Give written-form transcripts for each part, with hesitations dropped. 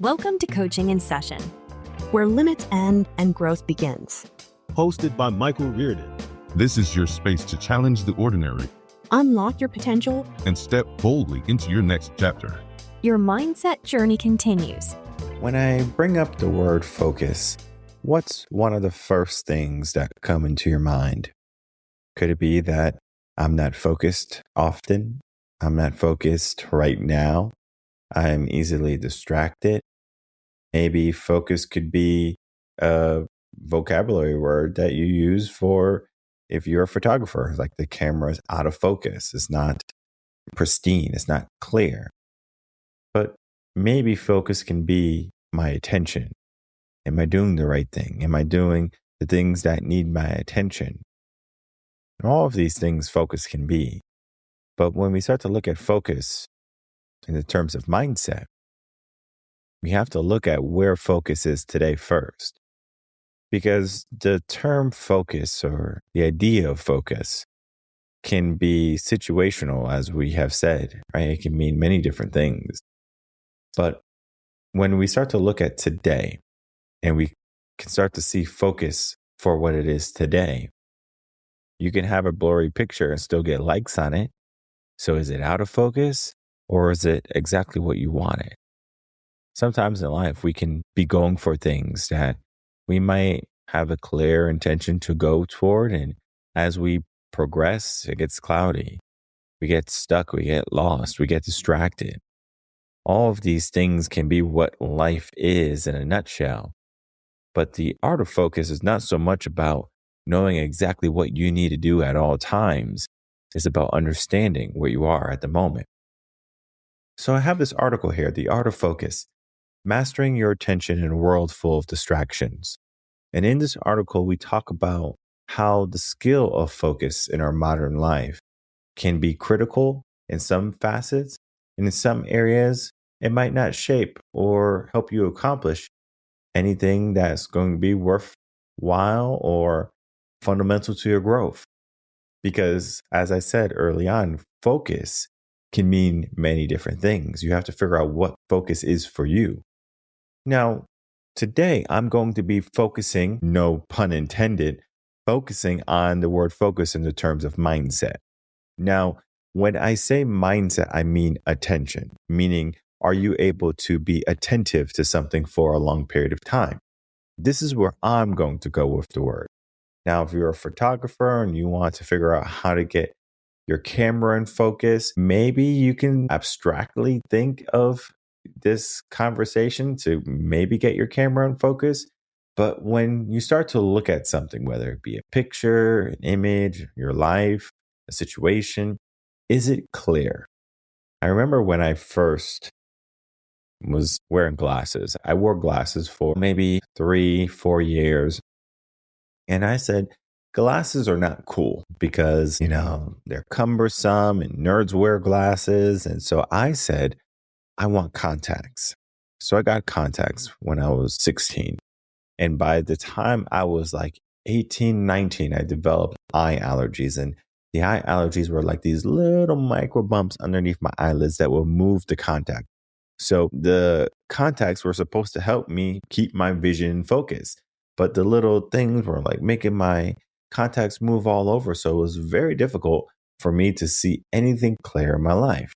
Welcome to Coaching in Session. where limits end and growth begins. Hosted by Michael Rearden. This is your space to challenge the ordinary Unlock your potential and step boldly into your next chapter. Your mindset journey continues. When I bring up the word focus, what's one of the first things that come into your mind? Could it be that I'm not focused often? I'm not focused right now. I'm easily distracted. Maybe focus could be a vocabulary word that you use for if you're a photographer, like the camera is out of focus. It's not pristine. It's not clear. But maybe focus can be my attention. Am I doing the right thing? Am I doing the things that need my attention? And all of these things focus can be. But when we start to look at focus in the terms of mindset, we have to look at where focus is today first. Because the term focus or the idea of focus can be situational, as we have said, right? It can mean many different things. But when we start to look at today and we can start to see focus for what it is today, you can have a blurry picture and still get likes on it. So is it out of focus or is it exactly what you wanted? Sometimes in life, we can be going for things that we might have a clear intention to go toward. And as we progress, it gets cloudy. We get stuck. We get lost. We get distracted. All of these things can be what life is in a nutshell. But the art of focus is not so much about knowing exactly what you need to do at all times. It's about understanding where you are at the moment. So I have this article here, The Art of Focus, Mastering Your Attention in a World Full of Distractions. And in this article, we talk about how the skill of focus in our modern life can be critical in some facets, and in some areas, it might not shape or help you accomplish anything that's going to be worthwhile or fundamental to your growth. Because as I said early on, focus can mean many different things. You have to figure out what focus is for you. Now, today I'm going to be focusing, no pun intended, focusing on the word focus in the terms of mindset. Now, when I say mindset, I mean attention, meaning are you able to be attentive to something for a long period of time? This is where I'm going to go with the word. Now, if you're a photographer and you want to figure out how to get your camera in focus, maybe you can abstractly think of this conversation to maybe get your camera in focus. But when you start to look at something, whether it be a picture, an image, your life, a situation, is it clear? I remember when I first was wearing glasses. I wore glasses for maybe 3-4 years. And I said, glasses are not cool because, they're cumbersome and nerds wear glasses. And so I said, I want contacts. So I got contacts when I was 16. And by the time I was like 18, 19, I developed eye allergies. And the eye allergies were like these little micro bumps underneath my eyelids that would move the contact. So the contacts were supposed to help me keep my vision focused. But the little things were like making my contacts move all over. So it was very difficult for me to see anything clear in my life.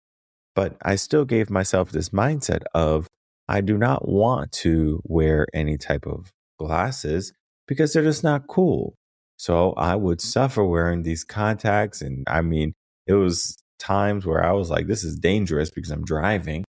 But I still gave myself this mindset of I do not want to wear any type of glasses because they're just not cool. So I would suffer wearing these contacts. And it was times where I was like, this is dangerous because I'm driving,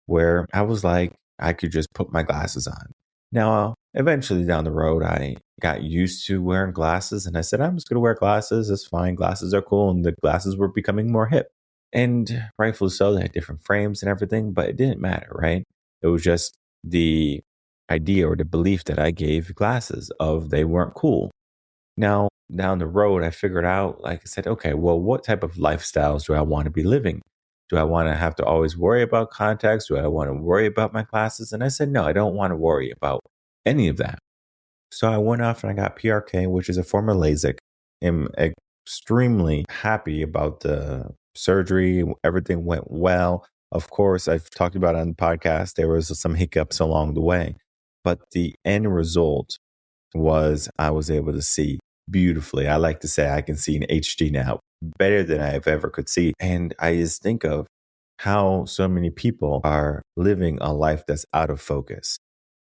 where I was like, I could just put my glasses on. Now, eventually down the road, I got used to wearing glasses and I said, I'm just going to wear glasses. It's fine. Glasses are cool. And the glasses were becoming more hip. And rightfully so, they had different frames and everything, but it didn't matter, right? It was just the idea or the belief that I gave glasses of they weren't cool. Now, down the road, I figured out, like I said, okay, well, what type of lifestyles do I want to be living? Do I want to have to always worry about contacts? Do I want to worry about my glasses? And I said, no, I don't want to worry about any of that. So I went off and I got PRK, which is a form of LASIK. I'm extremely happy about the surgery. Everything went well. Of course, I've talked about it on the podcast. There was some hiccups along the way, but the end result was I was able to see beautifully. I like to say I can see in HD now better than I've ever could see. And I just think of how so many people are living a life that's out of focus,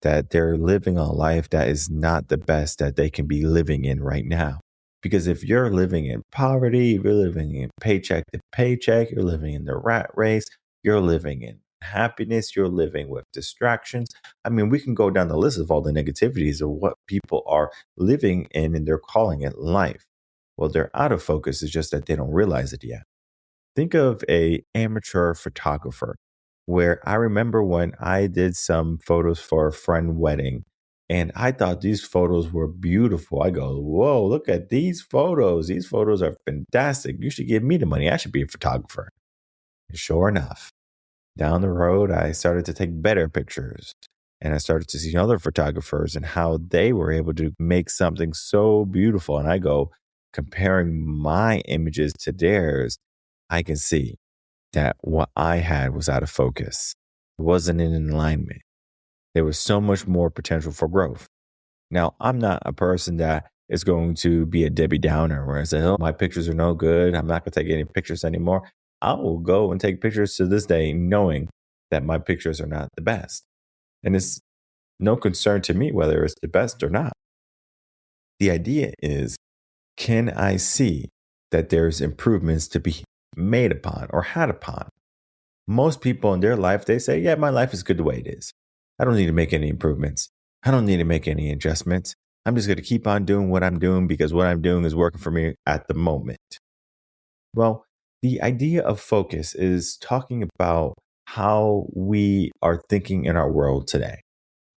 that they're living a life that is not the best that they can be living in right now. Because if you're living in poverty, if you're living in paycheck to paycheck, you're living in the rat race, you're living in happiness, you're living with distractions. I mean, we can go down the list of all the negativities of what people are living in and they're calling it life. Well, they're out of focus. It's just that they don't realize it yet. Think of a amateur photographer where I remember when I did some photos for a friend wedding and I thought these photos were beautiful. I go, whoa, look at these photos. These photos are fantastic. You should give me the money. I should be a photographer. And sure enough, down the road, I started to take better pictures and I started to see other photographers and how they were able to make something so beautiful. And I go, comparing my images to theirs, I can see that what I had was out of focus. It wasn't in alignment. There was so much more potential for growth. Now, I'm not a person that is going to be a Debbie Downer where I say, oh, my pictures are no good. I'm not going to take any pictures anymore. I will go and take pictures to this day knowing that my pictures are not the best. And it's no concern to me whether it's the best or not. The idea is, can I see that there's improvements to be made upon or had upon? Most people in their life, they say, yeah, my life is good the way it is. I don't need to make any improvements. I don't need to make any adjustments. I'm just going to keep on doing what I'm doing because what I'm doing is working for me at the moment. Well, the idea of focus is talking about how we are thinking in our world today.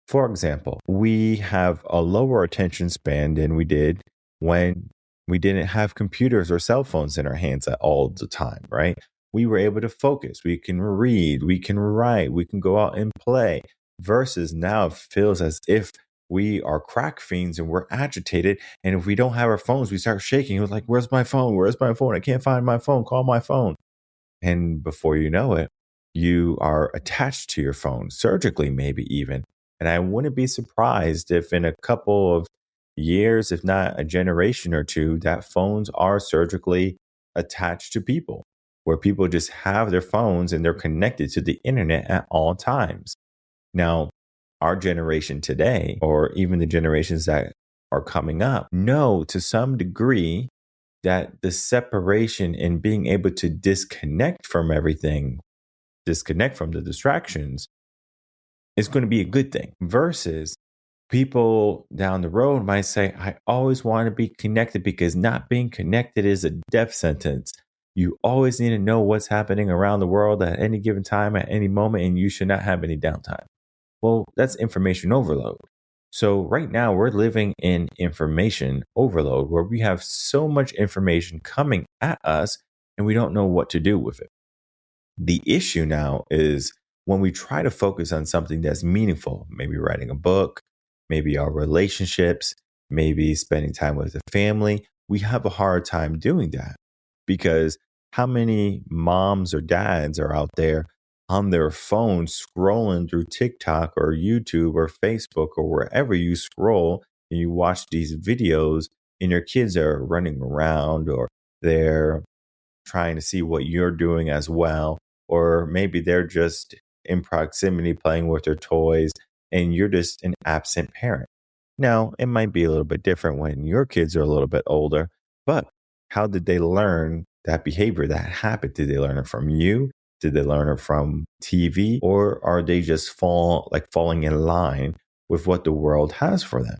For example, we have a lower attention span than we did when we didn't have computers or cell phones in our hands all the time, right? We were able to focus. We can read, we can write, we can go out and play. Versus now it feels as if we are crack fiends and we're agitated. And if we don't have our phones, we start shaking. We're like, where's my phone? Where's my phone? I can't find my phone. Call my phone. And before you know it, you are attached to your phone, surgically maybe even. And I wouldn't be surprised if in a couple of years, if not a generation or two, that phones are surgically attached to people, where people just have their phones and they're connected to the internet at all times. Now, our generation today, or even the generations that are coming up, know to some degree that the separation and being able to disconnect from everything, disconnect from the distractions, is going to be a good thing. Versus people down the road might say, I always want to be connected because not being connected is a death sentence. You always need to know what's happening around the world at any given time, at any moment, and you should not have any downtime. Well, that's information overload. So right now we're living in information overload where we have so much information coming at us and we don't know what to do with it. The issue now is when we try to focus on something that's meaningful, maybe writing a book, maybe our relationships, maybe spending time with the family, we have a hard time doing that because how many moms or dads are out there on their phone scrolling through TikTok or YouTube or Facebook or wherever you scroll and you watch these videos and your kids are running around or they're trying to see what you're doing as well. Or maybe they're just in proximity playing with their toys and you're just an absent parent. Now, it might be a little bit different when your kids are a little bit older, but how did they learn that behavior, that habit? Did they learn it from you? Did they learn it from TV? Or are they just falling in line with what the world has for them?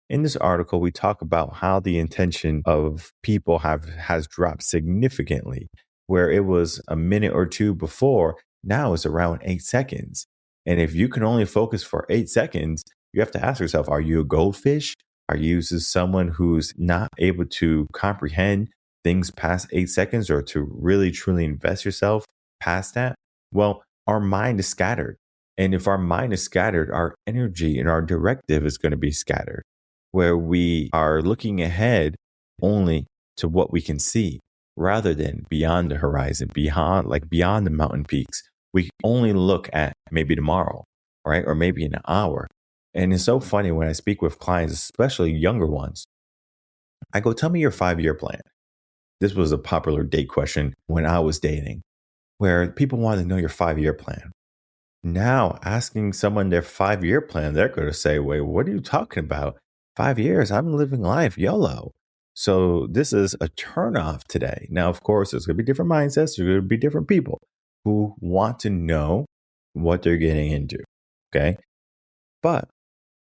In this article, we talk about how the intention of people has dropped significantly, where it was a minute or two before, now it's around 8 seconds. And if you can only focus for 8 seconds, you have to ask yourself, are you a goldfish? Are you just someone who's not able to comprehend things past 8 seconds or to really, truly invest yourself past that? Well, our mind is scattered. And if our mind is scattered, our energy and our directive is going to be scattered, where we are looking ahead only to what we can see rather than beyond the horizon, beyond the mountain peaks. we only look at maybe tomorrow, right? Or maybe an hour. And it's so funny when I speak with clients, especially younger ones, I go, tell me your 5-year plan. This was a popular date question when I was dating, where people wanted to know your 5-year plan. Now, asking someone their 5-year plan, they're going to say, wait, what are you talking about? 5 years, I'm living life YOLO. So this is a turnoff today. Now, of course, there's going to be different mindsets. There's going to be different people who want to know what they're getting into. Okay. But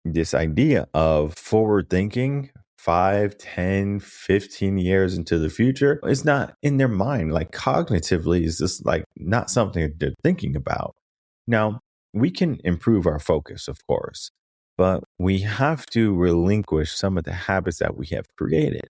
this idea of forward thinking 5, 10, 15 years into the future is not in their mind. Like cognitively, is just like not something that they're thinking about. Now, we can improve our focus, of course, but we have to relinquish some of the habits that we have created,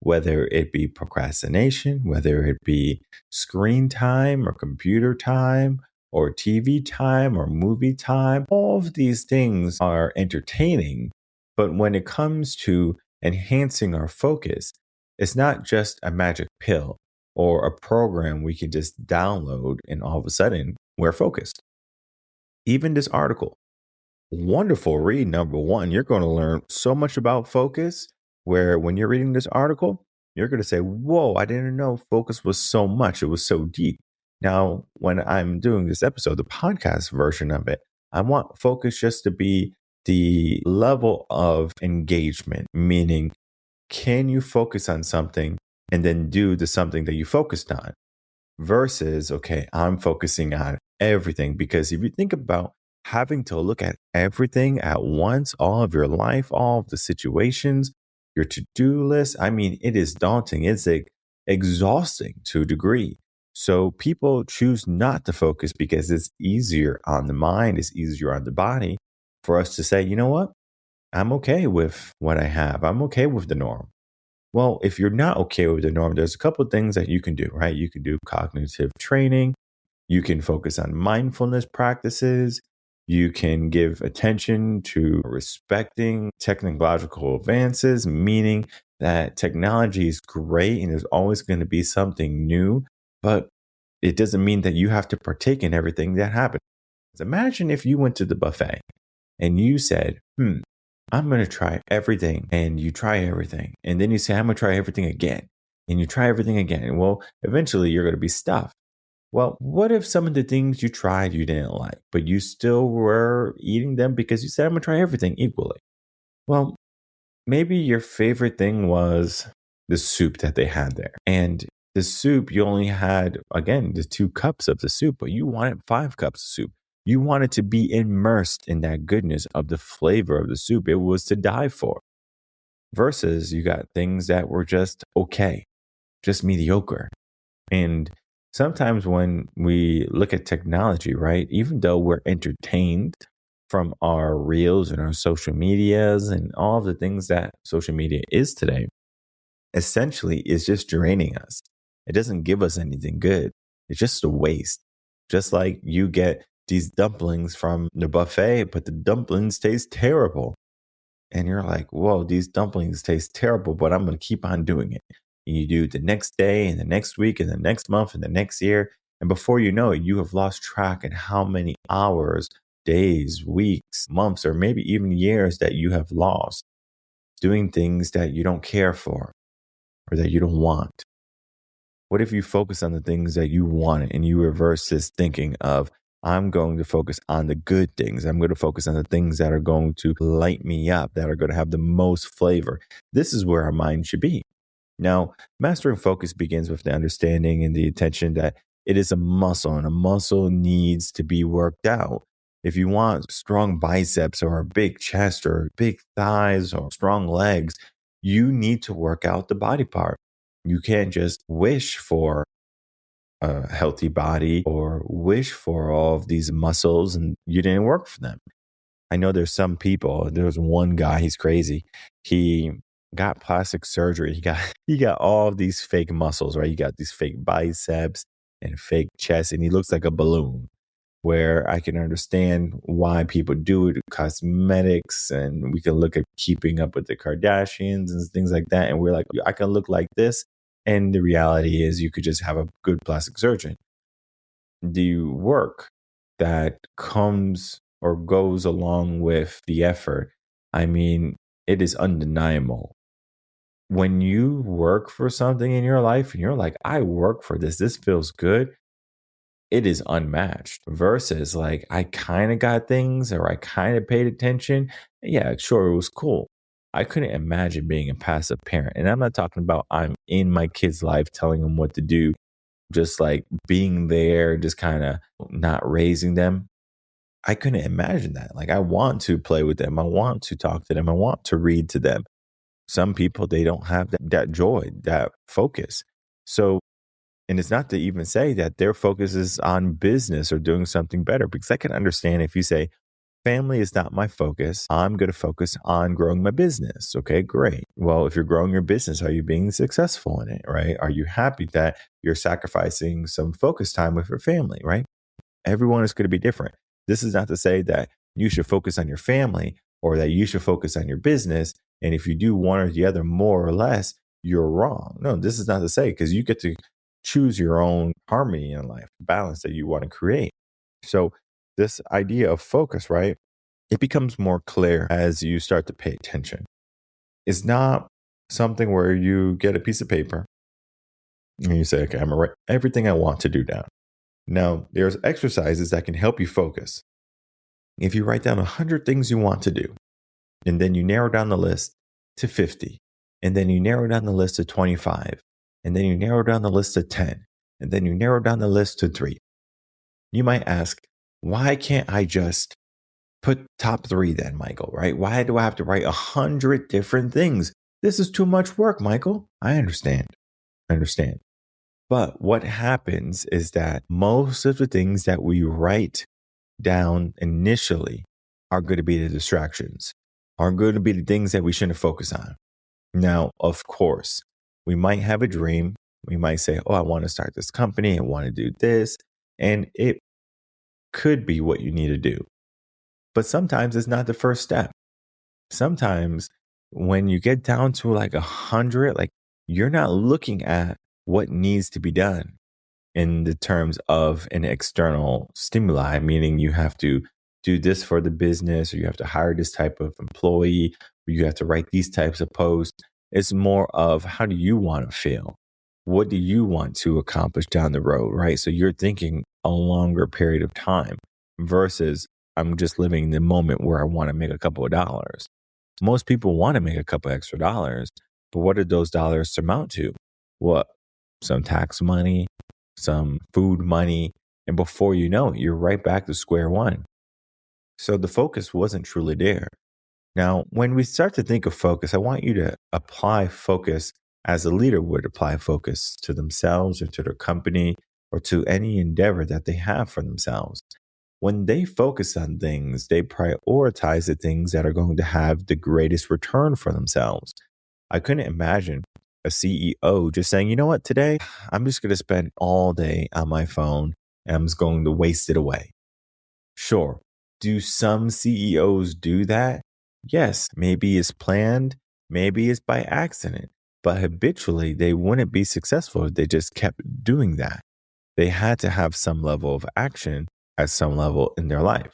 whether it be procrastination, whether it be screen time or computer time or TV time or movie time. All of these things are entertaining, but when it comes to enhancing our focus, it's not just a magic pill or a program we can just download and all of a sudden we're focused. Even this article, wonderful read. Number one, you're going to learn so much about focus where when you're reading this article, you're going to say, whoa, I didn't know focus was so much. It was so deep. Now, when I'm doing this episode, the podcast version of it, I want focus just to be the level of engagement, meaning can you focus on something and then do the something that you focused on versus, okay, I'm focusing on everything. Because if you think about having to look at everything at once, all of your life, all of the situations, your to-do list, I mean, it is daunting. It's exhausting to a degree. So people choose not to focus because it's easier on the mind, it's easier on the body for us to say, you know what? I'm okay with what I have. I'm okay with the norm. Well, if you're not okay with the norm, there's a couple of things that you can do, right? You can do cognitive training. You can focus on mindfulness practices. You can give attention to respecting technological advances, meaning that technology is great and there's always going to be something new, but it doesn't mean that you have to partake in everything that happens. Imagine if you went to the buffet and you said, I'm going to try everything, and you try everything. And then you say, I'm going to try everything again, and you try everything again. Well, eventually you're going to be stuffed. Well, what if some of the things you tried you didn't like, but you still were eating them because you said, I'm going to try everything equally? Well, maybe your favorite thing was the soup that they had there. And the soup, you only had, again, the 2 cups of the soup, but you wanted 5 cups of soup. You wanted to be immersed in that goodness of the flavor of the soup. It was to die for. Versus you got things that were just okay, just mediocre. And sometimes when we look at technology, right, even though we're entertained from our reels and our social medias and all of the things that social media is today, essentially is just draining us. It doesn't give us anything good. It's just a waste. Just like you get these dumplings from the buffet, but the dumplings taste terrible. And you're like, whoa, these dumplings taste terrible, but I'm going to keep on doing it. And you do it the next day and the next week and the next month and the next year. And before you know it, you have lost track in how many hours, days, weeks, months, or maybe even years that you have lost doing things that you don't care for or that you don't want. What if you focus on the things that you want and you reverse this thinking of, I'm going to focus on the good things. I'm going to focus on the things that are going to light me up, that are going to have the most flavor. This is where our mind should be. Now, mastering focus begins with the understanding and the attention that it is a muscle, and a muscle needs to be worked out. If you want strong biceps or a big chest or big thighs or strong legs, you need to work out the body part. You can't just wish for a healthy body or wish for all of these muscles and you didn't work for them. I know there's some people, there's one guy, he's crazy. He got plastic surgery. He got all of these fake muscles, right? You got these fake biceps and fake chest, and he looks like a balloon. Where I can understand why people do it, cosmetics, and we can look at keeping up with the Kardashians and things like that. And we're like, I can look like this. And the reality is you could just have a good plastic surgeon. Do you work? that comes or goes along with the effort, I mean, it is undeniable. When you work for something in your life and you're like, I work for this feels good, it is unmatched versus like, I kind of got things or I kind of paid attention. Yeah, sure, it was cool. I couldn't imagine being a passive parent. And I'm not talking about I'm in my kid's life telling them what to do, just like being there, just kind of not raising them. I couldn't imagine that. Like, I want to play with them. I want to talk to them. I want to read to them. Some people, they don't have that joy, that focus. So, and it's not to even say that their focus is on business or doing something better, because I can understand if you say, family is not my focus. I'm going to focus on growing my business. Okay, great. Well, if you're growing your business, are you being successful in it, right? Are you happy that you're sacrificing some focus time with your family, right? Everyone is going to be different. This is not to say that you should focus on your family or that you should focus on your business. And if you do one or the other more or less, you're wrong. No, this is not to say, because you get to choose your own harmony in life, balance that you want to create. So this idea of focus, right? It becomes more clear as you start to pay attention. It's not something where you get a piece of paper and you say, okay, I'm going to write everything I want to do down. Now, there's exercises that can help you focus. If you write down 100 things you want to do, and then you narrow down the list to 50, and then you narrow down the list to 25, and then you narrow down the list to 10, and then you narrow down the list to 3. You might ask, why can't I just put top 3 then, Michael, right? Why do I have to write 100 different things? This is too much work, Michael. I understand. But what happens is that most of the things that we write down initially are going to be the distractions, are going to be the things that we shouldn't focus on. Now, of course, we might have a dream. We might say, oh, I want to start this company. I want to do this. And it could be what you need to do. But sometimes it's not the first step. Sometimes when you get down to like 100, like you're not looking at what needs to be done in the terms of an external stimuli, meaning you have to do this for the business, or you have to hire this type of employee, or you have to write these types of posts. It's more of, how do you want to feel? What do you want to accomplish down the road, right? So you're thinking a longer period of time versus I'm just living in the moment where I want to make a couple of dollars. Most people want to make a couple extra dollars, but what do those dollars amount to? What? Some tax money, some food money, and before you know it, you're right back to square one. So the focus wasn't truly there. Now, when we start to think of focus, I want you to apply focus as a leader would apply focus to themselves or to their company or to any endeavor that they have for themselves. When they focus on things, they prioritize the things that are going to have the greatest return for themselves. I couldn't imagine a CEO just saying, you know what, today I'm just going to spend all day on my phone and I'm just going to waste it away. Sure. Do some CEOs do that? Yes, maybe it's planned, maybe it's by accident, but habitually they wouldn't be successful if they just kept doing that. They had to have some level of action at some level in their life.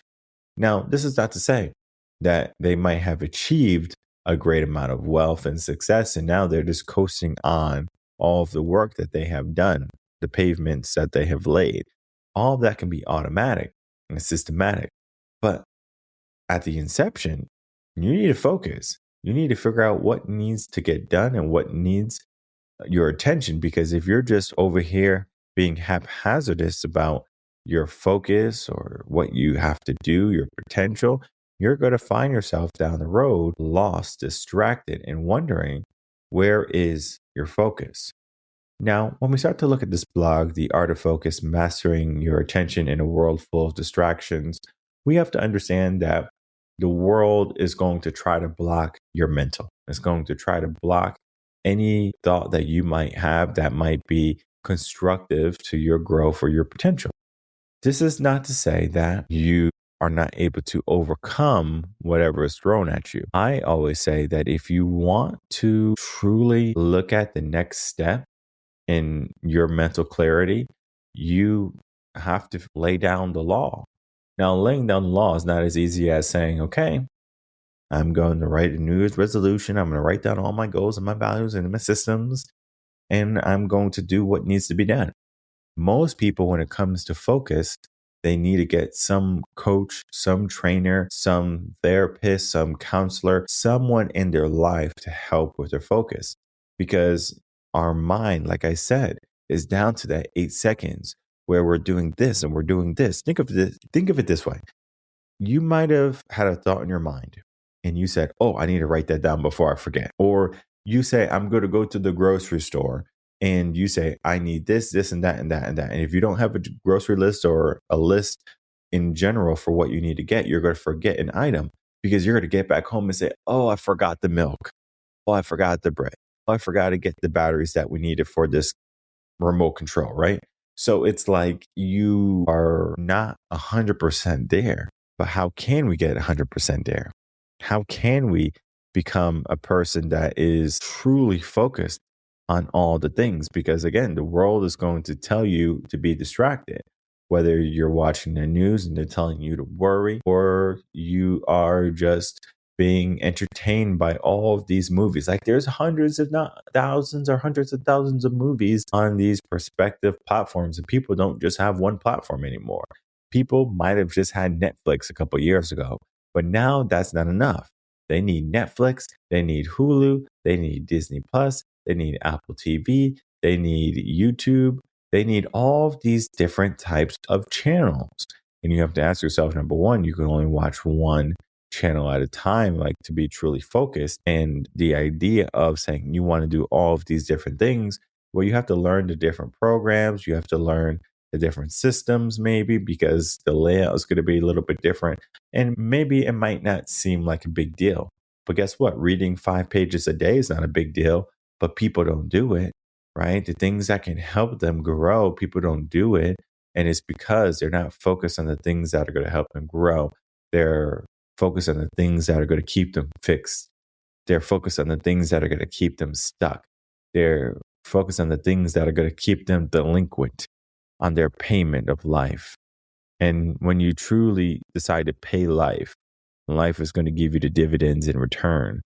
Now, this is not to say that they might have achieved a great amount of wealth and success, and now they're just coasting on all of the work that they have done, the pavements that they have laid. All of that can be automatic and systematic. But at the inception, you need to focus. You need to figure out what needs to get done and what needs your attention, because if you're just over here being haphazardous about your focus or what you have to do, your potential, you're going to find yourself down the road lost, distracted, and wondering, where is your focus? Now, when we start to look at this blog, The Art of Focus, Mastering Your Attention in a World Full of Distractions, we have to understand that the world is going to try to block your mental. It's going to try to block any thought that you might have that might be constructive to your growth or your potential. This is not to say that you are not able to overcome whatever is thrown at you. I always say that if you want to truly look at the next step in your mental clarity, you have to lay down the law. Now, laying down the law is not as easy as saying, okay, I'm going to write a New Year's resolution. I'm going to write down all my goals and my values and my systems, and I'm going to do what needs to be done. Most people, when it comes to focus, they need to get some coach, some trainer, some therapist, some counselor, someone in their life to help with their focus. Because our mind, like I said, is down to that 8 seconds where we're doing this and we're doing this. Think of it this way. You might have had a thought in your mind and you said, oh, I need to write that down before I forget. Or you say, I'm going to go to the grocery store, and you say, I need this, this, and that, and that, and that. And if you don't have a grocery list or a list in general for what you need to get, you're going to forget an item because you're going to get back home and say, oh, I forgot the milk. Oh, I forgot the bread. Oh, I forgot to get the batteries that we needed for this remote control, right? So it's like you are not 100% there. But how can we get 100% there? How can we become a person that is truly focused on all the things? Because again, the world is going to tell you to be distracted, whether you're watching the news and they're telling you to worry, or you are just being entertained by all of these movies. Like there's hundreds, if not thousands or hundreds of thousands of movies on these perspective platforms, and people don't just have one platform anymore. People might have just had Netflix a couple years ago, but now that's not enough. They need Netflix, they need Hulu, they need Disney Plus, they need Apple TV, they need YouTube, they need all of these different types of channels. And you have to ask yourself, number one, you can only watch one channel at a time, like to be truly focused. And the idea of saying you want to do all of these different things, well, you have to learn the different programs, you have to learn the different systems, maybe because the layout is going to be a little bit different. And maybe it might not seem like a big deal. But guess what? Reading 5 pages a day is not a big deal, but people don't do it, right? The things that can help them grow, people don't do it. And it's because they're not focused on the things that are going to help them grow. They're focused on the things that are going to keep them fixed. They're focused on the things that are going to keep them stuck. They're focused on the things that are going to keep them delinquent on their payment of life. And when you truly decide to pay life, life is going to give you the dividends in return.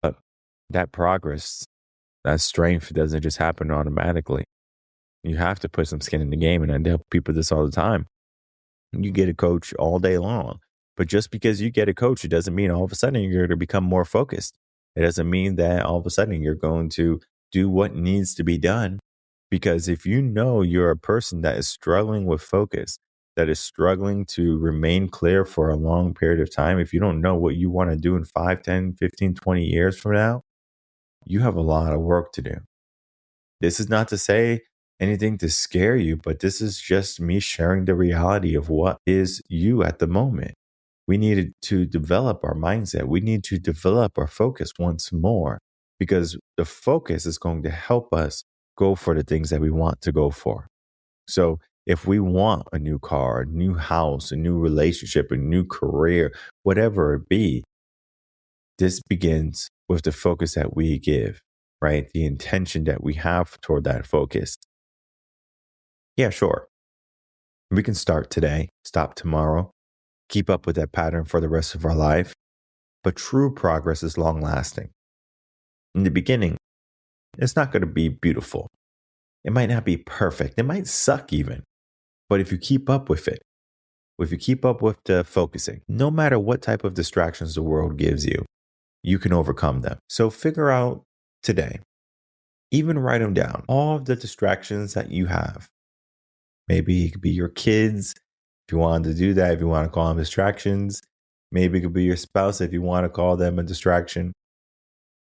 But that progress, that strength doesn't just happen automatically. You have to put some skin in the game. And I tell people this all the time. You get a coach all day long. But just because you get a coach, it doesn't mean all of a sudden you're going to become more focused. It doesn't mean that all of a sudden you're going to do what needs to be done. Because if you know you're a person that is struggling with focus, that is struggling to remain clear for a long period of time, if you don't know what you want to do in 5, 10, 15, 20 years from now, you have a lot of work to do. This is not to say anything to scare you, but this is just me sharing the reality of what is you at the moment. We needed to develop our mindset. We need to develop our focus once more, because the focus is going to help us go for the things that we want to go for. So if we want a new car, a new house, a new relationship, a new career, whatever it be, this begins with the focus that we give, right? The intention that we have toward that focus. Yeah, sure. We can start today, stop tomorrow, keep up with that pattern for the rest of our life. But true progress is long lasting. In the beginning, it's not going to be beautiful. It might not be perfect. It might suck even. But if you keep up with it, if you keep up with the focusing, no matter what type of distractions the world gives you, you can overcome them. So figure out today, even write them down, all of the distractions that you have. Maybe it could be your kids, if you wanted to do that, if you want to call them distractions. Maybe it could be your spouse if you want to call them a distraction.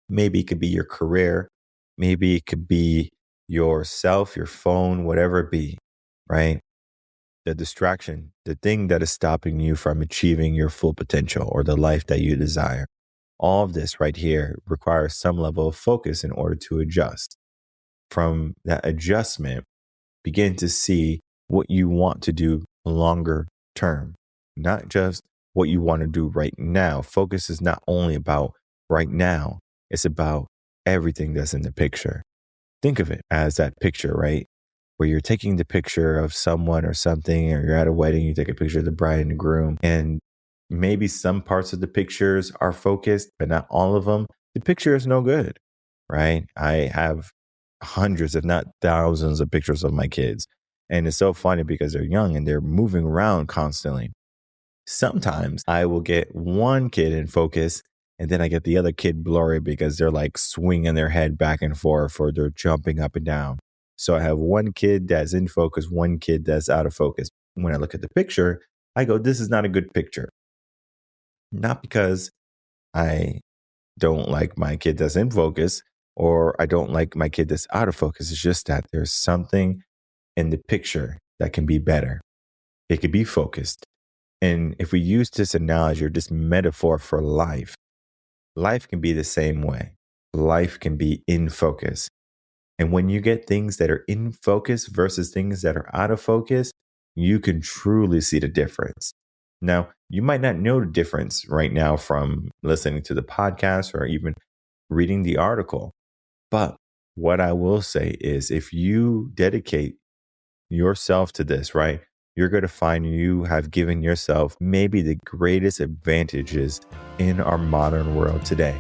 Maybe it could be your career. Maybe it could be yourself, your phone, whatever it be, right? The distraction, the thing that is stopping you from achieving your full potential or the life that you desire. All of this right here requires some level of focus in order to adjust. From that adjustment, begin to see what you want to do longer term, not just what you want to do right now. Focus is not only about right now, it's about everything that's in the picture. Think of it as that picture, right? where you're taking the picture of someone or something, or you're at a wedding, you take a picture of the bride and the groom, and maybe some parts of the pictures are focused, but not all of them. The picture is no good, right? I have hundreds, if not thousands of pictures of my kids. And it's so funny because they're young and they're moving around constantly. Sometimes I will get one kid in focus and then I get the other kid blurry because they're like swinging their head back and forth or they're jumping up and down. So I have one kid that's in focus, one kid that's out of focus. When I look at the picture, I go, this is not a good picture. Not because I don't like my kid that's in focus or I don't like my kid that's out of focus. It's just that there's something in the picture that can be better. It could be focused. And if we use this analogy or this metaphor for life, life can be the same way. Life can be in focus. And when you get things that are in focus versus things that are out of focus, you can truly see the difference. Now, you might not know the difference right now from listening to the podcast or even reading the article. But what I will say is if you dedicate yourself to this, right, you're going to find you have given yourself maybe the greatest advantages in our modern world today.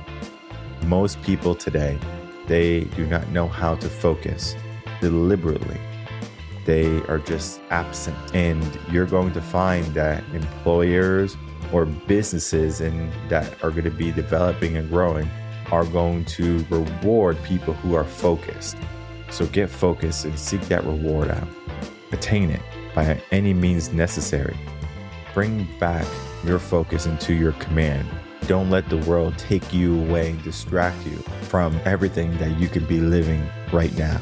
Most people today, they do not know how to focus deliberately. They are just absent. And you're going to find that employers or businesses that are going to be developing and growing are going to reward people who are focused. So get focused and seek that reward out. Attain it by any means necessary. Bring back your focus into your command. Don't let the world take you away and distract you from everything that you could be living right now.